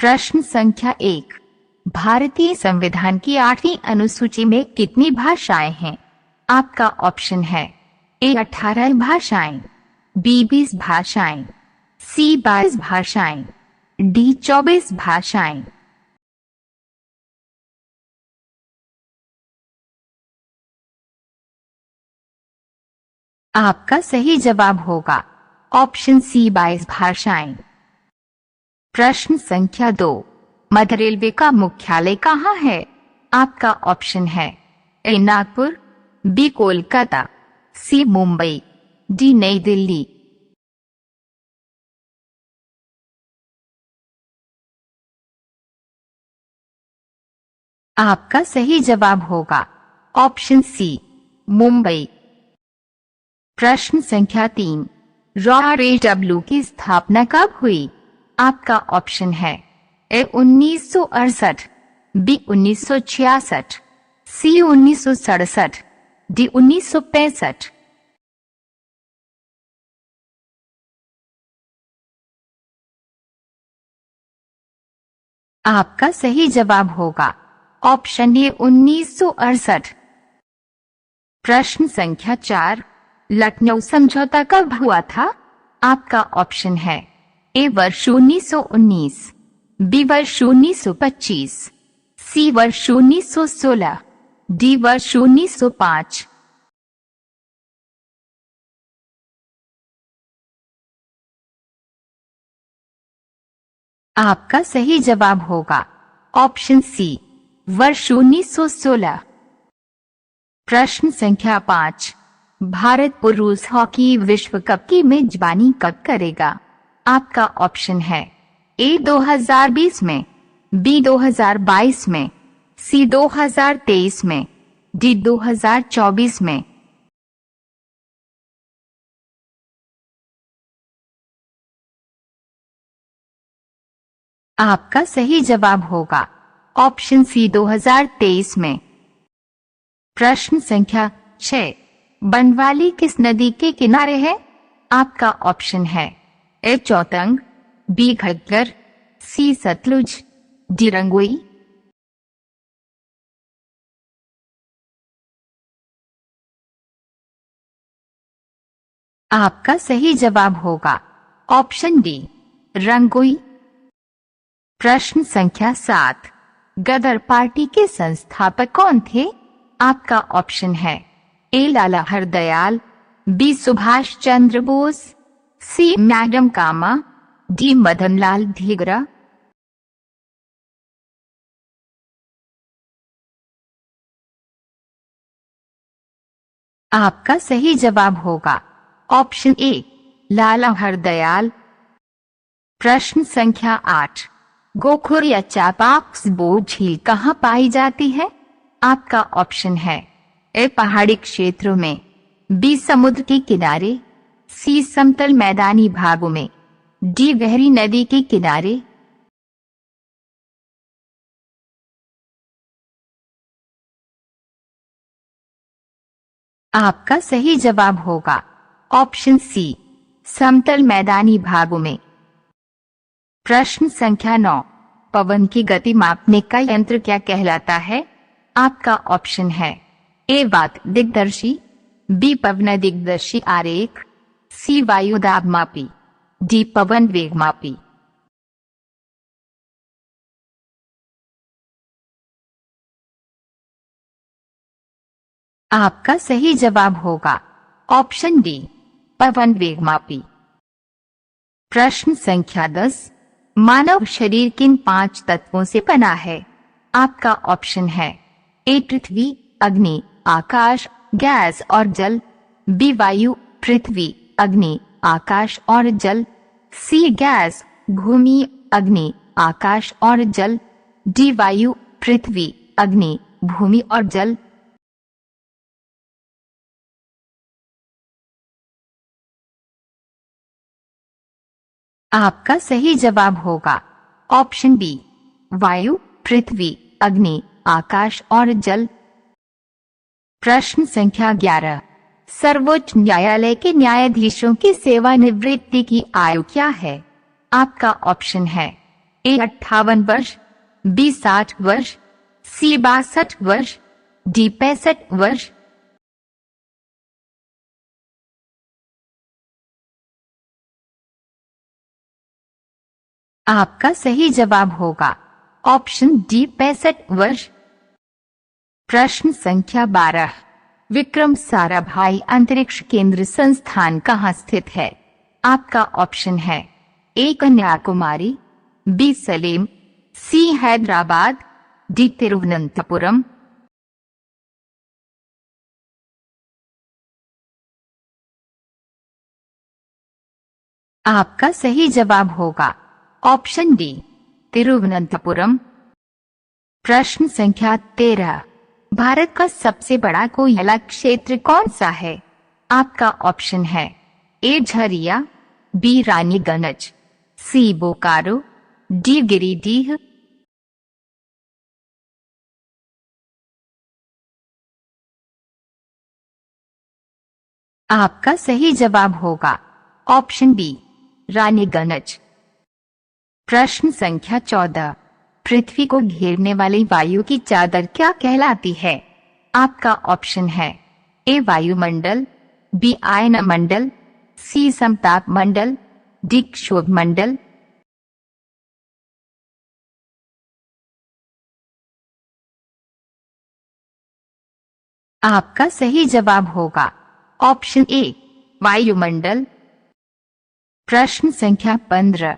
प्रश्न संख्या 1, भारतीय संविधान की 8वीं अनुसूची में कितनी भाषाएं हैं? आपका ऑप्शन है ए 18 भाषाएं, बी 20 भाषाएं, सी 22 भाषाएं, डी 24 भाषाएं। आपका सही जवाब होगा ऑप्शन सी 22 भाषाएं। प्रश्न संख्या 2, मध्य रेलवे का मुख्यालय कहाँ है? आपका ऑप्शन है ए नागपुर, बी कोलकाता, सी मुंबई, डी नई दिल्ली। आपका सही जवाब होगा ऑप्शन सी मुंबई। प्रश्न संख्या 3, ROW की स्थापना कब हुई? आपका ऑप्शन है ए 1968, बी 1966, सी 1967, डी 1965। आपका सही जवाब होगा ऑप्शन ए 1968। प्रश्न संख्या 4, लखनऊ समझौता कब हुआ था? आपका ऑप्शन है ए वर्ष 1919, बी वर्ष 1925, सी वर्ष 1916, डी वर्ष 1905। आपका सही जवाब होगा ऑप्शन सी वर्ष 1916। प्रश्न संख्या 5, भारत पुरुष हॉकी विश्व कप की मेजबानी कब करेगा? आपका ऑप्शन है ए 2020 में, बी 2022 में, सी 2023 में, डी 2024 में। आपका सही जवाब होगा ऑप्शन सी 2023 में। प्रश्न संख्या 6, बनवाली किस नदी के किनारे है? आपका ऑप्शन है ए चौतंग, बी घग्गर, सी सतलुज, डी रंगोई। आपका सही जवाब होगा ऑप्शन डी रंगोई। प्रश्न संख्या 7, गदर पार्टी के संस्थापक कौन थे? आपका ऑप्शन है ए लाला हरदयाल, बी सुभाष चंद्र बोस, सी मैडम कामा, डी मदनलाल धिगरा। आपका सही जवाब होगा ऑप्शन ए लाला हरदयाल। प्रश्न संख्या 8, गोखुर या चापाक्सबो झील कहाँ पाई जाती है? आपका ऑप्शन है ए पहाड़ी क्षेत्रों में, बी समुद्र के किनारे, सी समतल मैदानी भागों में, डी गहरी नदी के किनारे। आपका सही जवाब होगा ऑप्शन सी समतल मैदानी भागों में। प्रश्न संख्या 9, पवन की गति मापने का यंत्र क्या कहलाता है? आपका ऑप्शन है ए वात दिग्दर्शी, बी पवन दिग्दर्शी आरेख, सी वायु दाब मापी, डी पवन वेग मापी। आपका सही जवाब होगा ऑप्शन डी पवन वेग मापी। प्रश्न संख्या 10, मानव शरीर किन 5 तत्वों से बना है? आपका ऑप्शन है ए पृथ्वी, अग्नि, आकाश, गैस और जल, बी वायु, पृथ्वी, अग्नि, आकाश और जल, सी गैस, भूमि, अग्नि, आकाश और जल, डी वायु, पृथ्वी, अग्नि, भूमि और जल। आपका सही जवाब होगा ऑप्शन बी वायु, पृथ्वी, अग्नि, आकाश और जल। प्रश्न संख्या 11, सर्वोच्च न्यायालय के न्यायाधीशों की सेवानिवृत्ति की आयु क्या है? आपका ऑप्शन है ए 58 वर्ष, बी 60 वर्ष, सी 62 वर्ष, डी 65 वर्ष। आपका सही जवाब होगा ऑप्शन डी 65 वर्ष। प्रश्न संख्या 12, विक्रम साराभाई अंतरिक्ष केंद्र संस्थान कहाँ स्थित है? आपका ऑप्शन है ए कन्याकुमारी, बी सलेम, सी हैदराबाद, डी तिरुवनंतपुरम। आपका सही जवाब होगा ऑप्शन डी तिरुवनंतपुरम। प्रश्न संख्या 13, भारत का सबसे बड़ा कोयला क्षेत्र कौन सा है? आपका ऑप्शन है ए झरिया, बी रानीगंज, सी बोकारो, डी गिरिडीह। आपका सही जवाब होगा ऑप्शन बी रानीगंज। प्रश्न संख्या 14, पृथ्वी को घेरने वाली वायु की चादर क्या कहलाती है? आपका ऑप्शन है ए वायुमंडल, बी आयनमंडल, सी समताप मंडल, डी क्षोभ मंडल। आपका सही जवाब होगा ऑप्शन ए वायुमंडल। प्रश्न संख्या 15,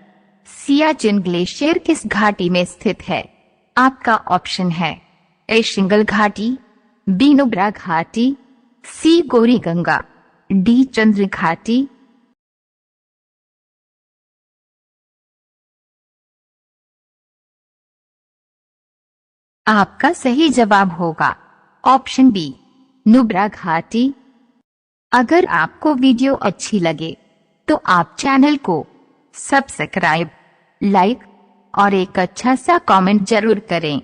सियाचिन ग्लेशियर किस घाटी में स्थित है? आपका ऑप्शन है ए शिंगल घाटी, बी नुब्रा घाटी, सी गौरी गंगा, डी चंद्र घाटी। आपका सही जवाब होगा ऑप्शन बी नुब्रा घाटी। अगर आपको वीडियो अच्छी लगे तो आप चैनल को सब्सक्राइब, लाइक और एक अच्छा सा कमेंट जरूर करें।